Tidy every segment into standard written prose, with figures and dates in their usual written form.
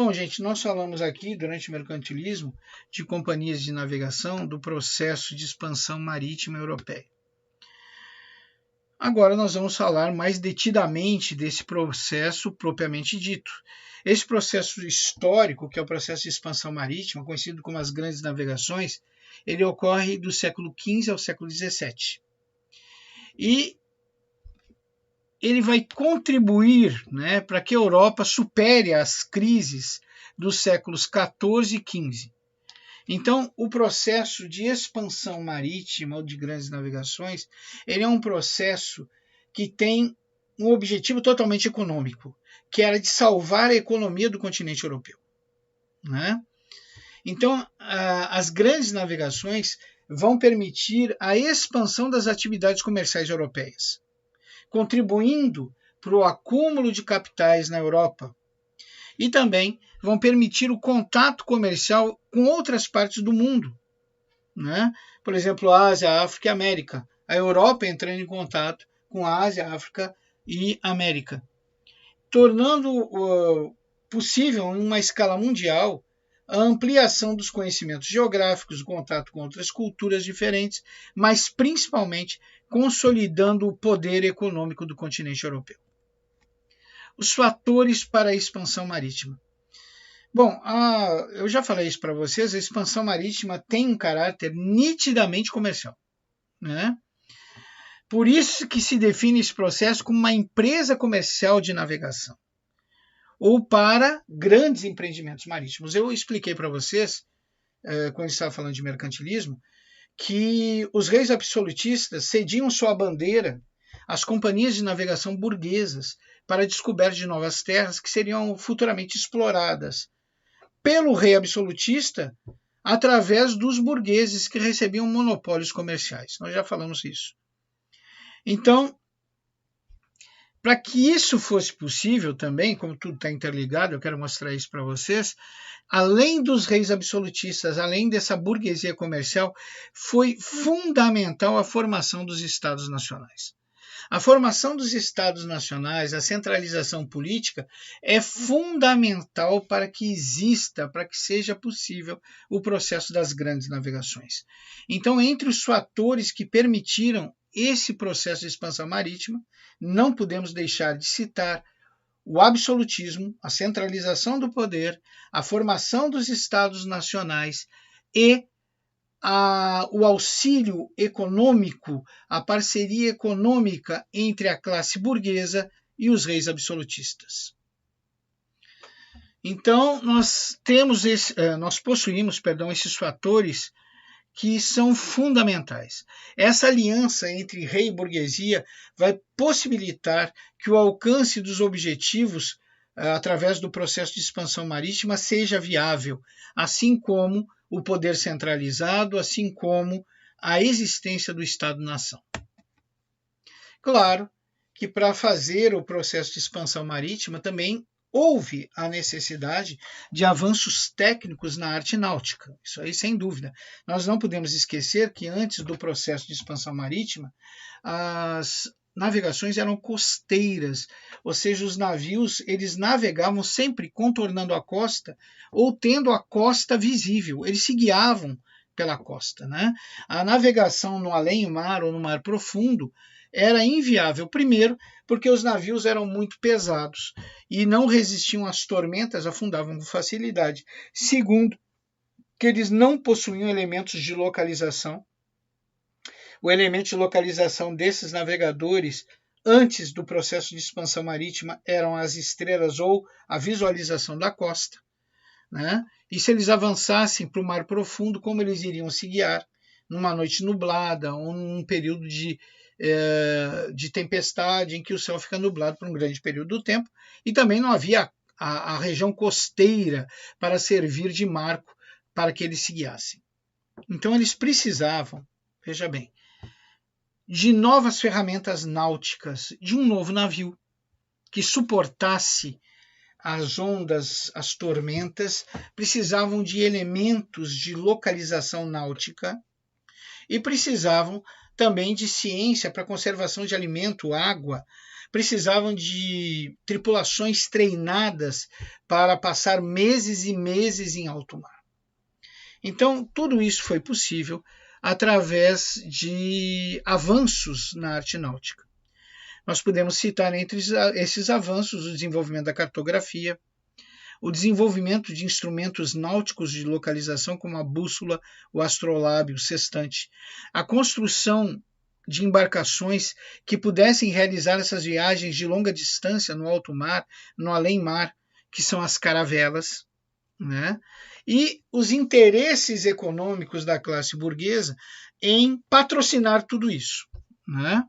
Bom, gente, nós falamos aqui, durante o mercantilismo, de companhias de navegação, do processo de expansão marítima europeia. Agora nós vamos falar mais detidamente desse processo propriamente dito. Esse processo histórico, que é o processo de expansão marítima, conhecido como as grandes navegações, ele ocorre do século XV ao século XVII. E ele vai contribuir, né, para que a Europa supere as crises dos séculos XIV e XV. Então, o processo de expansão marítima ou de grandes navegações, ele é um processo que tem um objetivo totalmente econômico, que era de salvar a economia do continente europeu, né? Então, as grandes navegações vão permitir a expansão das atividades comerciais europeias, contribuindo para o acúmulo de capitais na Europa e também vão permitir o contato comercial com outras partes do mundo, né? Por exemplo, Ásia, África e América. A Europa entrando em contato com a Ásia, África e América, tornando possível, em uma escala mundial, a ampliação dos conhecimentos geográficos, o contato com outras culturas diferentes, mas principalmente consolidando o poder econômico do continente europeu. Os fatores para a expansão marítima. Bom, eu já falei isso para vocês, a expansão marítima tem um caráter nitidamente comercial, né? Por isso que se define esse processo como uma empresa comercial de navegação, ou para grandes empreendimentos marítimos. Eu expliquei para vocês, quando estava falando de mercantilismo, que os reis absolutistas cediam sua bandeira às companhias de navegação burguesas para a descoberta de novas terras que seriam futuramente exploradas pelo rei absolutista através dos burgueses que recebiam monopólios comerciais. Nós já falamos isso. Então, para que isso fosse possível também, como tudo está interligado, eu quero mostrar isso para vocês, além dos reis absolutistas, além dessa burguesia comercial, foi fundamental a formação dos Estados nacionais. A formação dos Estados nacionais, a centralização política, é fundamental para que exista, para que seja possível o processo das grandes navegações. Então, entre os fatores que permitiram esse processo de expansão marítima, não podemos deixar de citar o absolutismo, a centralização do poder, a formação dos Estados nacionais e o auxílio econômico, a parceria econômica entre a classe burguesa e os reis absolutistas. Então, nós possuímos esses fatores que são fundamentais. Essa aliança entre rei e burguesia vai possibilitar que o alcance dos objetivos através do processo de expansão marítima seja viável, assim como o poder centralizado, assim como a existência do Estado-nação. Claro que para fazer o processo de expansão marítima também houve a necessidade de avanços técnicos na arte náutica, isso aí sem dúvida. Nós não podemos esquecer que antes do processo de expansão marítima, as navegações eram costeiras, ou seja, os navios eles navegavam sempre contornando a costa ou tendo a costa visível, eles se guiavam pela costa, né? A navegação no além-mar ou no mar profundo era inviável, primeiro, porque os navios eram muito pesados e não resistiam às tormentas, afundavam com facilidade. Segundo, que eles não possuíam elementos de localização. O elemento de localização desses navegadores, antes do processo de expansão marítima, eram as estrelas ou a visualização da costa, né? E se eles avançassem para o mar profundo, como eles iriam se guiar numa noite nublada ou num período de tempestade em que o céu fica nublado por um grande período do tempo, e também não havia a região costeira para servir de marco para que eles se guiassem. Então eles precisavam, veja bem, de novas ferramentas náuticas, de um novo navio que suportasse as ondas, as tormentas, precisavam de elementos de localização náutica e precisavam também de ciência para conservação de alimento, água, precisavam de tripulações treinadas para passar meses e meses em alto mar. Então, tudo isso foi possível através de avanços na arte náutica. Nós podemos citar entre esses avanços o desenvolvimento da cartografia, o desenvolvimento de instrumentos náuticos de localização como a bússola, o astrolábio, o sextante, a construção de embarcações que pudessem realizar essas viagens de longa distância no alto mar, no além-mar, que são as caravelas, né? E os interesses econômicos da classe burguesa em patrocinar tudo isso, né?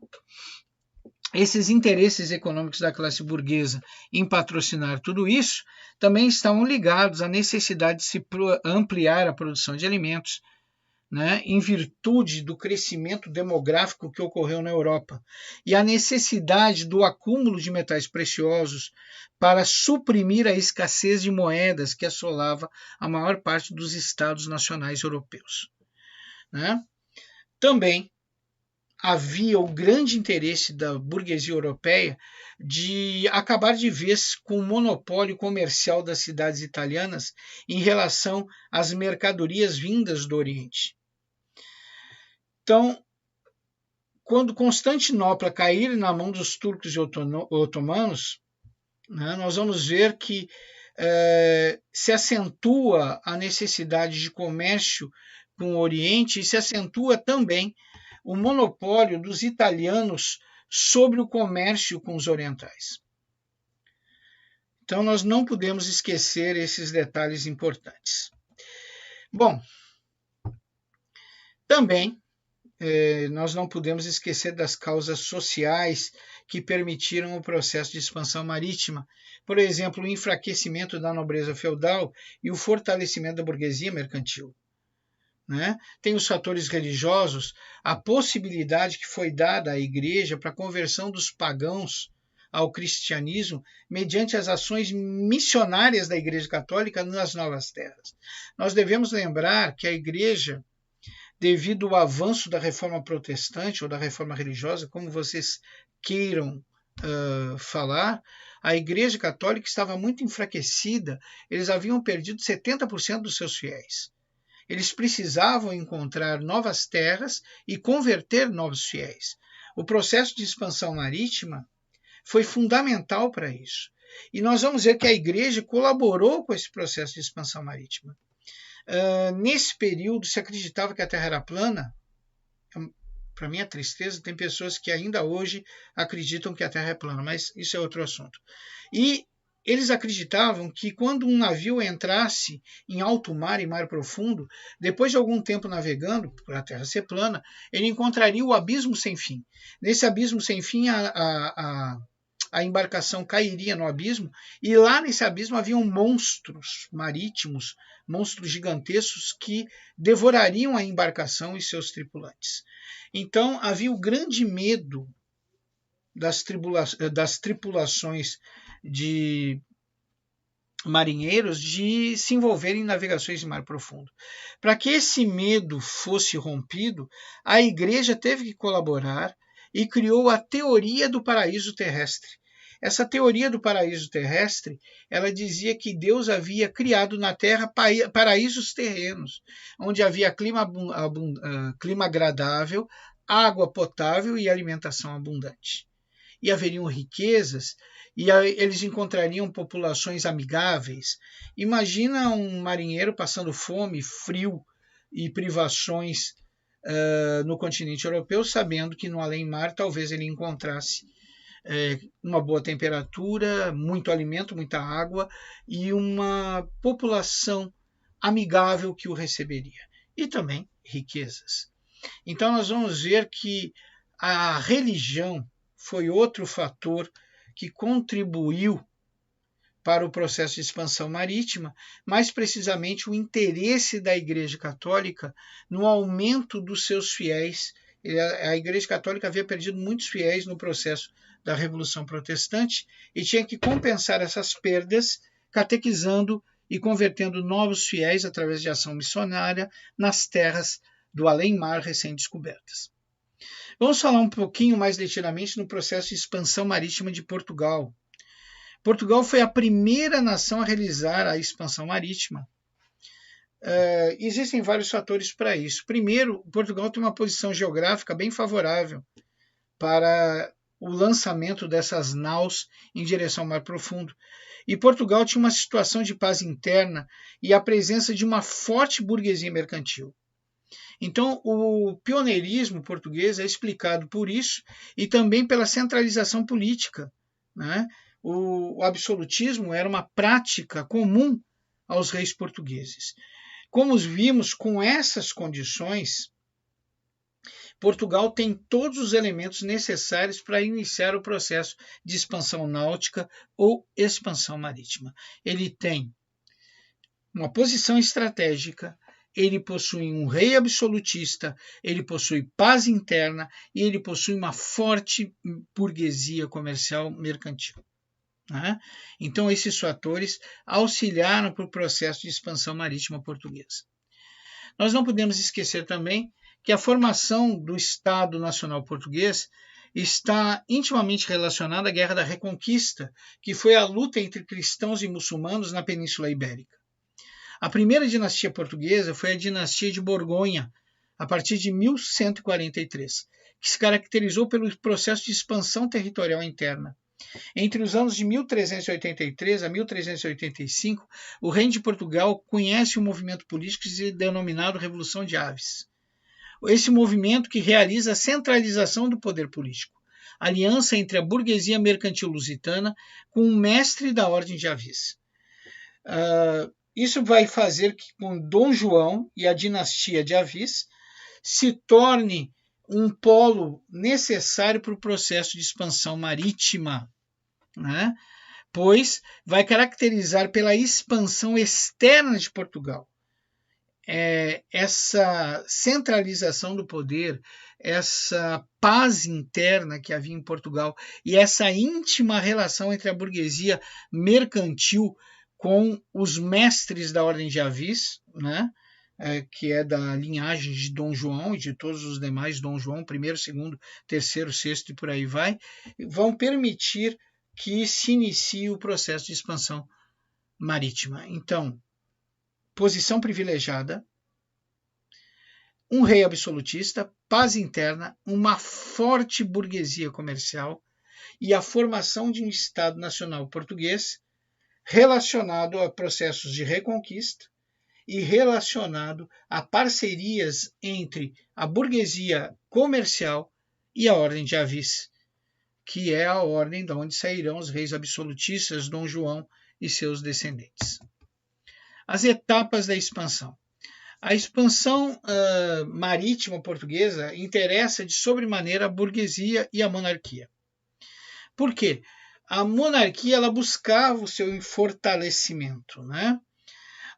Esses interesses econômicos da classe burguesa em patrocinar tudo isso também estavam ligados à necessidade de se ampliar a produção de alimentos, né, em virtude do crescimento demográfico que ocorreu na Europa, e a necessidade do acúmulo de metais preciosos para suprimir a escassez de moedas que assolava a maior parte dos estados nacionais europeus, né? Também havia o grande interesse da burguesia europeia de acabar de vez com o monopólio comercial das cidades italianas em relação às mercadorias vindas do Oriente. Então, quando Constantinopla cair na mão dos turcos e otomanos, né, nós vamos ver que se acentua a necessidade de comércio com o Oriente e se acentua também o monopólio dos italianos sobre o comércio com os orientais. Então, nós não podemos esquecer esses detalhes importantes. Bom, também nós não podemos esquecer das causas sociais que permitiram o processo de expansão marítima. Por exemplo, o enfraquecimento da nobreza feudal e o fortalecimento da burguesia mercantil. Né? Tem os fatores religiosos, a possibilidade que foi dada à Igreja para a conversão dos pagãos ao cristianismo mediante as ações missionárias da Igreja Católica nas novas terras. Nós devemos lembrar que a Igreja, devido ao avanço da reforma protestante ou da reforma religiosa, como vocês queiram falar, a Igreja Católica estava muito enfraquecida, eles haviam perdido 70% dos seus fiéis. Eles precisavam encontrar novas terras e converter novos fiéis. O processo de expansão marítima foi fundamental para isso. E nós vamos ver que a Igreja colaborou com esse processo de expansão marítima. Nesse período, se acreditava que a Terra era plana. Para minha tristeza, tem pessoas que ainda hoje acreditam que a Terra é plana, mas isso é outro assunto. E eles acreditavam que quando um navio entrasse em alto mar e mar profundo, depois de algum tempo navegando, por a Terra ser plana, ele encontraria o abismo sem fim. Nesse abismo sem fim, a embarcação cairia no abismo, e lá nesse abismo haviam monstros marítimos, monstros gigantescos que devorariam a embarcação e seus tripulantes. Então havia o grande medo das tripulações de marinheiros de se envolverem em navegações de mar profundo. Para que esse medo fosse rompido, a Igreja teve que colaborar e criou a teoria do paraíso terrestre. Essa teoria do paraíso terrestre, ela dizia que Deus havia criado na Terra paraísos terrenos, onde havia clima agradável, água potável e alimentação abundante. E haveriam riquezas, e eles encontrariam populações amigáveis. Imagina um marinheiro passando fome, frio e privações no continente europeu, sabendo que no além-mar talvez ele encontrasse uma boa temperatura, muito alimento, muita água e uma população amigável que o receberia. E também riquezas. Então nós vamos ver que a religião foi outro fator que contribuiu para o processo de expansão marítima, mais precisamente o interesse da Igreja Católica no aumento dos seus fiéis. A Igreja Católica havia perdido muitos fiéis no processo da Revolução Protestante e tinha que compensar essas perdas catequizando e convertendo novos fiéis através de ação missionária nas terras do além-mar recém-descobertas. Vamos falar um pouquinho mais detidamente no processo de expansão marítima de Portugal. Portugal foi a primeira nação a realizar a expansão marítima. Existem vários fatores para isso. Primeiro, Portugal tem uma posição geográfica bem favorável para o lançamento dessas naus em direção ao Mar Profundo. E Portugal tinha uma situação de paz interna e a presença de uma forte burguesia mercantil. Então, o pioneirismo português é explicado por isso e também pela centralização política, né? O absolutismo era uma prática comum aos reis portugueses. Como vimos, com essas condições, Portugal tem todos os elementos necessários para iniciar o processo de expansão náutica ou expansão marítima. Ele tem uma posição estratégica, ele possui um rei absolutista, ele possui paz interna e ele possui uma forte burguesia comercial mercantil. Né? Então, esses fatores auxiliaram para o processo de expansão marítima portuguesa. Nós não podemos esquecer também que a formação do Estado Nacional Português está intimamente relacionada à Guerra da Reconquista, que foi a luta entre cristãos e muçulmanos na Península Ibérica. A primeira dinastia portuguesa foi a dinastia de Borgonha, a partir de 1143, que se caracterizou pelo processo de expansão territorial interna. Entre os anos de 1383 a 1385, o Reino de Portugal conhece um movimento político denominado Revolução de Aves. Esse movimento que realiza a centralização do poder político, aliança entre a burguesia mercantil lusitana com o mestre da Ordem de Avis. Isso vai fazer que com Dom João e a dinastia de Avis se torne um polo necessário para o processo de expansão marítima, né? Pois vai caracterizar pela expansão externa de Portugal. Essa centralização do poder, essa paz interna que havia em Portugal e essa íntima relação entre a burguesia mercantil com os mestres da Ordem de Avis, né? Que é da linhagem de Dom João e de todos os demais, Dom João, primeiro, segundo, terceiro, sexto e por aí vai, vão permitir que se inicie o processo de expansão marítima. Então, posição privilegiada, um rei absolutista, paz interna, uma forte burguesia comercial e a formação de um Estado Nacional português relacionado a processos de reconquista e relacionado a parcerias entre a burguesia comercial e a Ordem de Avis, que é a ordem de onde sairão os reis absolutistas, Dom João e seus descendentes. As etapas da expansão. A expansão marítima portuguesa interessa de sobremaneira a burguesia e a monarquia. Por quê? A monarquia ela buscava o seu fortalecimento, né?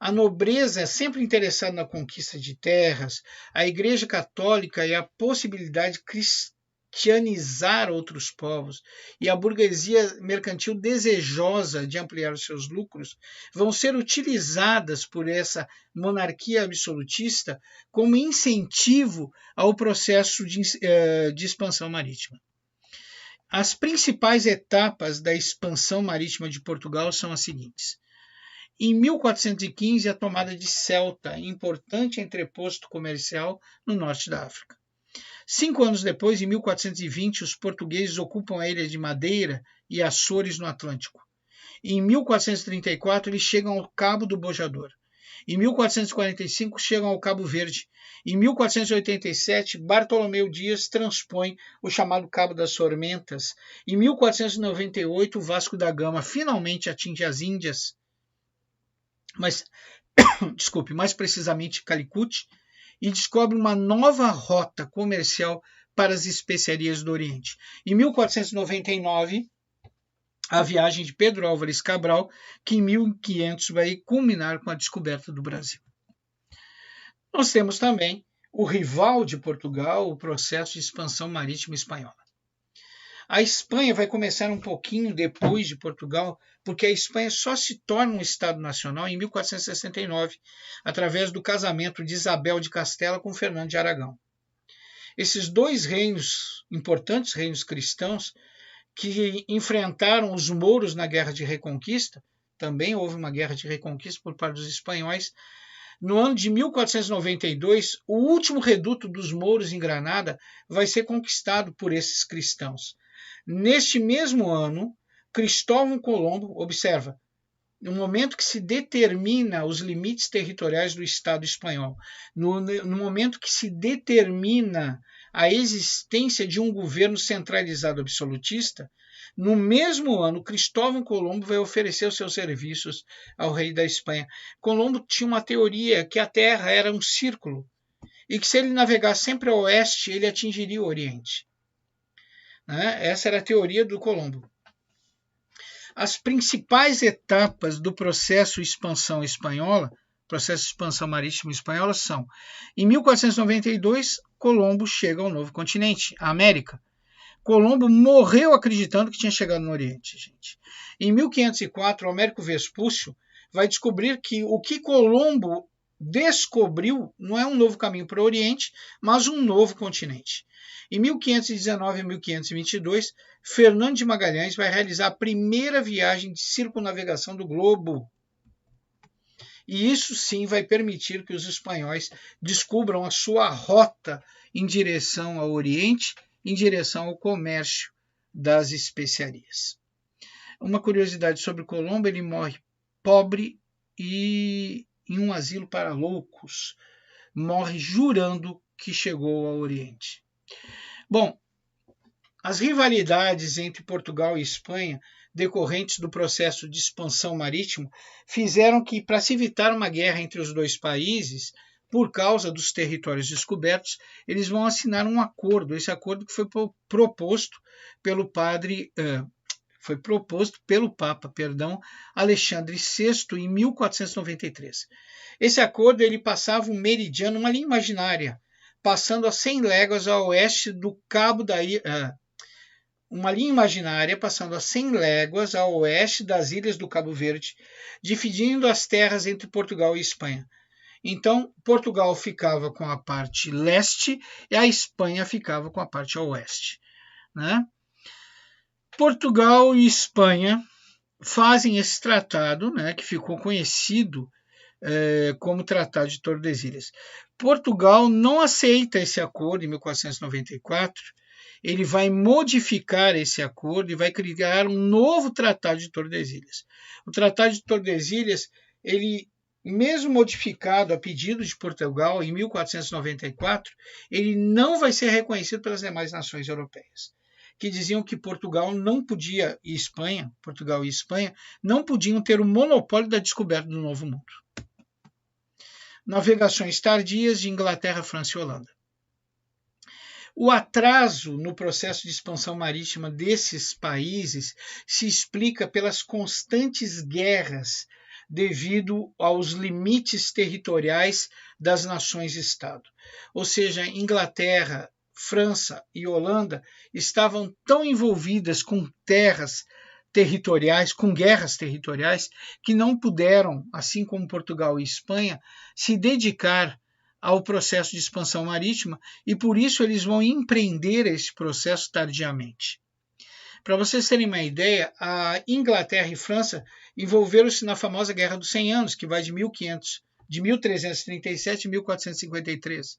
A nobreza é sempre interessada na conquista de terras, a Igreja Católica e a possibilidade de cristianizar outros povos, e a burguesia mercantil desejosa de ampliar os seus lucros, vão ser utilizadas por essa monarquia absolutista como incentivo ao processo de expansão marítima. As principais etapas da expansão marítima de Portugal são as seguintes. Em 1415, a tomada de Ceuta, importante entreposto comercial no norte da África. 5 anos depois, em 1420, os portugueses ocupam a ilha de Madeira e Açores no Atlântico. Em 1434, eles chegam ao Cabo do Bojador. Em 1445, chegam ao Cabo Verde. Em 1487, Bartolomeu Dias transpõe o chamado Cabo das Tormentas. Em 1498, Vasco da Gama finalmente atinge as Índias, mais precisamente Calicut, e descobre uma nova rota comercial para as especiarias do Oriente. Em 1499, a viagem de Pedro Álvares Cabral, que em 1500 vai culminar com a descoberta do Brasil. Nós temos também o rival de Portugal, o processo de expansão marítima espanhola. A Espanha vai começar um pouquinho depois de Portugal, porque a Espanha só se torna um Estado nacional em 1469, através do casamento de Isabel de Castela com Fernando de Aragão. esses dois reinos, importantes reinos cristãos, que enfrentaram os mouros na Guerra de Reconquista, também houve uma guerra de reconquista por parte dos espanhóis. No ano de 1492, o último reduto dos mouros em Granada vai ser conquistado por esses cristãos. Neste mesmo ano, Cristóvão Colombo, observa, no momento que se determina os limites territoriais do Estado espanhol, no momento que se determina a existência de um governo centralizado absolutista, no mesmo ano, Cristóvão Colombo vai oferecer os seus serviços ao rei da Espanha. Colombo tinha uma teoria que a Terra era um círculo e que se ele navegasse sempre a oeste, ele atingiria o Oriente. Essa era a teoria do Colombo. As principais etapas do processo de expansão espanhola, processo de expansão marítima espanhola, são: em 1492, Colombo chega ao novo continente, a América. Colombo morreu acreditando que tinha chegado no Oriente, gente. Em 1504, o Américo Vespúcio vai descobrir que o que Colombo descobriu não é um novo caminho para o Oriente, mas um novo continente. Em 1519 e 1522, Fernando de Magalhães vai realizar a primeira viagem de circunnavegação do globo. E isso sim vai permitir que os espanhóis descubram a sua rota em direção ao Oriente, em direção ao comércio das especiarias. Uma curiosidade sobre Colombo: ele morre pobre e em um asilo para loucos. Morre jurando que chegou ao Oriente. Bom, as rivalidades entre Portugal e Espanha, decorrentes do processo de expansão marítimo, fizeram que, para se evitar uma guerra entre os dois países, por causa dos territórios descobertos, eles vão assinar um acordo. Esse acordo que foi proposto pelo Papa Alexandre VI em 1493. Esse acordo ele passava um meridiano, uma linha imaginária, passando a 100 léguas a oeste do Cabo da uma linha imaginária passando a 100 léguas a oeste das ilhas do Cabo Verde, dividindo as terras entre Portugal e Espanha. Então, Portugal ficava com a parte leste e a Espanha ficava com a parte oeste. Portugal e Espanha fazem esse tratado, que ficou conhecido como Tratado de Tordesilhas. Portugal não aceita esse acordo em 1494, ele vai modificar esse acordo e vai criar um novo Tratado de Tordesilhas. O Tratado de Tordesilhas, ele, mesmo modificado a pedido de Portugal em 1494, ele não vai ser reconhecido pelas demais nações europeias, que diziam que Portugal e Espanha não podiam ter o monopólio da descoberta do Novo Mundo. Navegações tardias de Inglaterra, França e Holanda. O atraso no processo de expansão marítima desses países se explica pelas constantes guerras devido aos limites territoriais das nações-estado. Ou seja, Inglaterra, França e Holanda estavam tão envolvidas com terras territoriais, com guerras territoriais, que não puderam, assim como Portugal e Espanha, se dedicar ao processo de expansão marítima e por isso eles vão empreender esse processo tardiamente. Para vocês terem uma ideia, a Inglaterra e França envolveram-se na famosa Guerra dos 100 Anos, que vai de 1337 a 1453.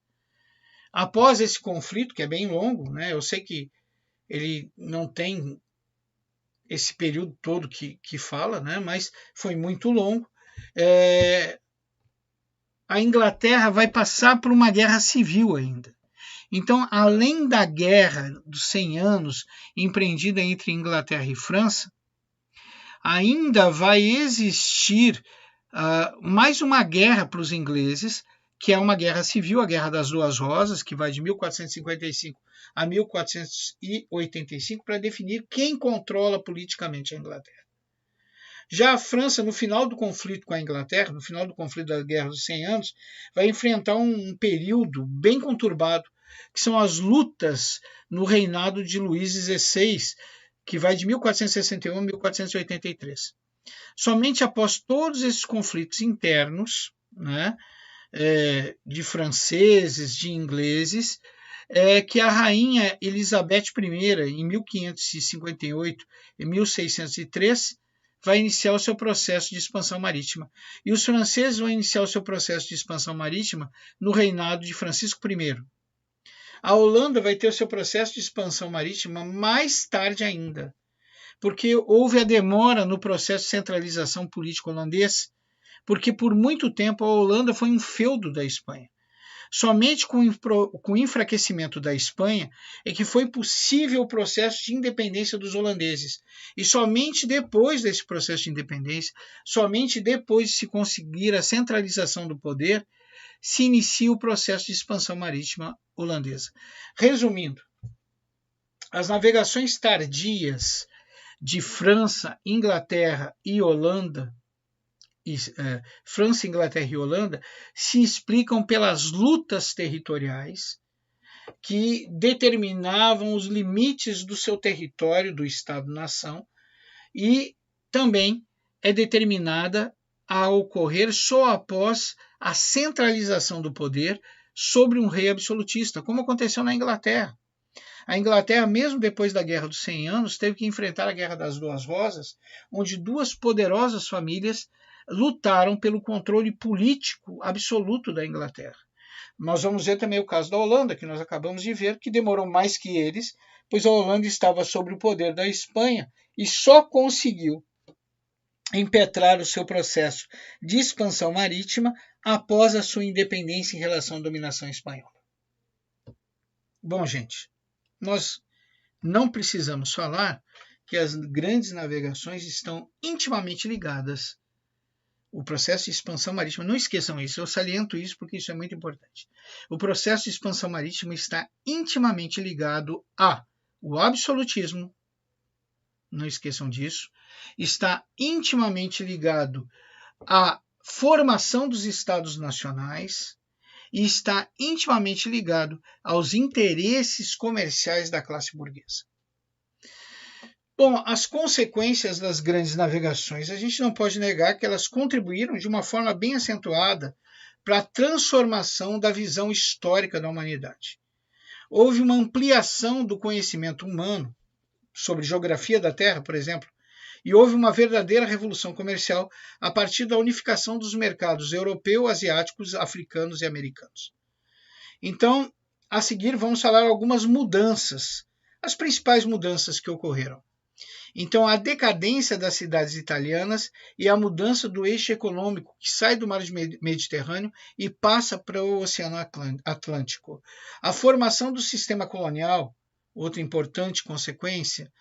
Após esse conflito, que é bem longo, eu sei que ele não tem esse período todo que fala, mas foi muito longo, a Inglaterra vai passar por uma guerra civil ainda. Então, além da guerra dos 100 anos empreendida entre Inglaterra e França, ainda vai existir mais uma guerra para os ingleses, que é uma guerra civil, a Guerra das Duas Rosas, que vai de 1455 a 1485, para definir quem controla politicamente a Inglaterra. Já a França, no final do conflito com a Inglaterra, no final do conflito da Guerra dos 100 Anos, vai enfrentar um período bem conturbado, que são as lutas no reinado de Luís XVI, que vai de 1461 a 1483. Somente após todos esses conflitos internos, de franceses, de ingleses, é que a rainha Elizabeth I, em 1558 e 1603, vai iniciar o seu processo de expansão marítima. E os franceses vão iniciar o seu processo de expansão marítima no reinado de Francisco I. A Holanda vai ter o seu processo de expansão marítima mais tarde ainda, porque houve a demora no processo de centralização política holandês, porque por muito tempo a Holanda foi um feudo da Espanha. Somente com o enfraquecimento da Espanha é que foi possível o processo de independência dos holandeses. E somente depois desse processo de independência, somente depois de se conseguir a centralização do poder, se inicia o processo de expansão marítima holandesa. Resumindo, as navegações tardias de França, Inglaterra e Holanda, França, Inglaterra e Holanda, se explicam pelas lutas territoriais que determinavam os limites do seu território, do Estado-nação, e também é determinada a ocorrer só após a centralização do poder sobre um rei absolutista, como aconteceu na Inglaterra. A Inglaterra, mesmo depois da Guerra dos 100 Anos, teve que enfrentar a Guerra das Duas Rosas, onde duas poderosas famílias lutaram pelo controle político absoluto da Inglaterra. Nós vamos ver também o caso da Holanda, que nós acabamos de ver, que demorou mais que eles, pois a Holanda estava sob o poder da Espanha e só conseguiu impetrar o seu processo de expansão marítima após a sua independência em relação à dominação espanhola. Bom, gente, nós não precisamos falar que as grandes navegações estão intimamente ligadas. O processo de expansão marítima, não esqueçam isso, eu saliento isso porque isso é muito importante. O processo de expansão marítima está intimamente ligado ao absolutismo, não esqueçam disso, está intimamente ligado à formação dos estados nacionais e está intimamente ligado aos interesses comerciais da classe burguesa. Bom, as consequências das grandes navegações, a gente não pode negar que elas contribuíram de uma forma bem acentuada para a transformação da visão histórica da humanidade. Houve uma ampliação do conhecimento humano sobre geografia da Terra, por exemplo, e houve uma verdadeira revolução comercial a partir da unificação dos mercados europeu, asiáticos, africanos e americanos. Então, a seguir, vamos falar algumas mudanças, as principais mudanças que ocorreram. Então, a decadência das cidades italianas e a mudança do eixo econômico que sai do mar Mediterrâneo e passa para o Oceano Atlântico. A formação do sistema colonial, outra importante consequência,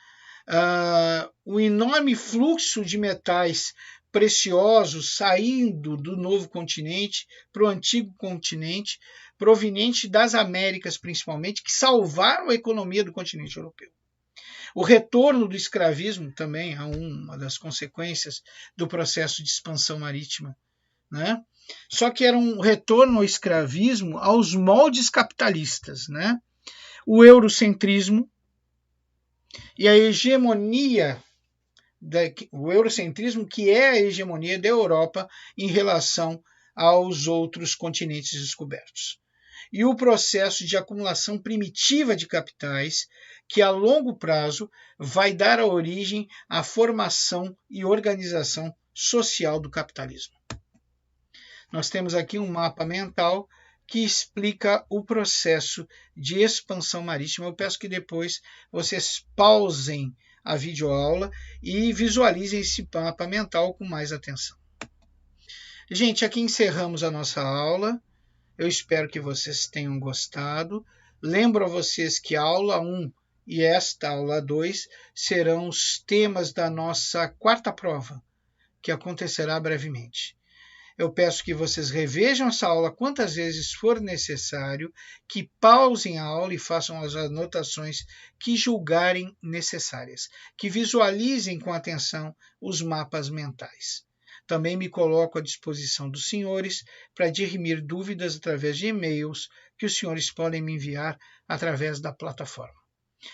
o enorme fluxo de metais preciosos saindo do novo continente para o antigo continente, proveniente das Américas principalmente, que salvaram a economia do continente europeu. O retorno do escravismo também é uma das consequências do processo de expansão marítima, né? Só que era um retorno ao escravismo aos moldes capitalistas, né? O eurocentrismo e a hegemonia, o eurocentrismo que é a hegemonia da Europa em relação aos outros continentes descobertos. E o processo de acumulação primitiva de capitais, que a longo prazo vai dar a origem à formação e organização social do capitalismo. Nós temos aqui um mapa mental que explica o processo de expansão marítima. Eu peço que depois vocês pausem a videoaula e visualizem esse mapa mental com mais atenção. Gente, aqui encerramos a nossa aula. Eu espero que vocês tenham gostado. Lembro a vocês que a aula 1 e esta aula 2 serão os temas da nossa quarta prova, que acontecerá brevemente. Eu peço que vocês revejam essa aula quantas vezes for necessário, que pausem a aula e façam as anotações que julgarem necessárias, que visualizem com atenção os mapas mentais. Também me coloco à disposição dos senhores para dirimir dúvidas através de e-mails que os senhores podem me enviar através da plataforma.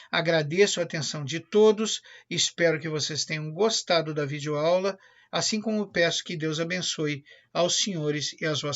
Agradeço a atenção de todos, espero que vocês tenham gostado da videoaula, assim como peço que Deus abençoe aos senhores e às vossas